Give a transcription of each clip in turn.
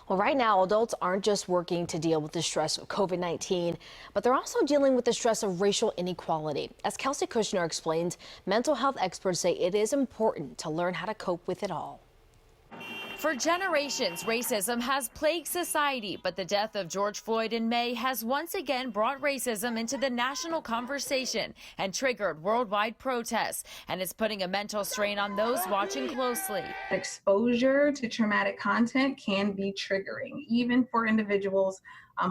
Well, right now, adults aren't just working to deal with the stress of COVID-19, but they're also dealing with the stress of racial inequality. As Kelsey Kushner explains, mental health experts say it is important to learn how to cope with it all. For generations, racism has plagued society, but the death of George Floyd in May has once again brought racism into the national conversation and triggered worldwide protests, and is putting a mental strain on those watching closely. Exposure to traumatic content can be triggering, even for individuals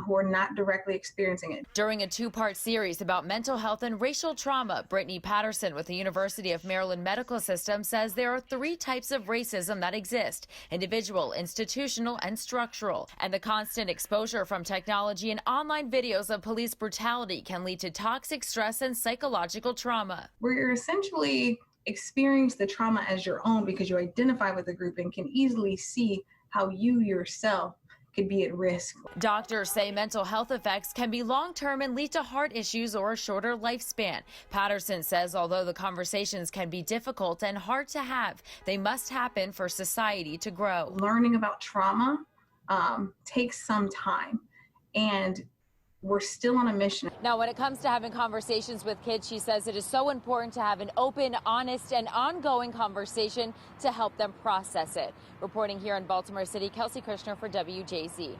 who are not directly experiencing it. During a two-part series about mental health and racial trauma, Brittany Patterson with the University of Maryland Medical System says there are three types of racism that exist: individual, institutional, and structural. And the constant exposure from technology and online videos of police brutality can lead to toxic stress and psychological trauma. Where you're essentially experience the trauma as your own because you identify with the group and can easily see how you yourself could be at risk. Doctors say mental health effects can be long-term and lead to heart issues or a shorter lifespan. Patterson says although the conversations can be difficult and hard to have, they must happen for society to grow. Learning about trauma takes some time, and we're still on a mission. Now, when it comes to having conversations with kids, she says it is so important to have an open, honest, and ongoing conversation to help them process it. Reporting here in Baltimore City, Kelsey Kushner for WJZ.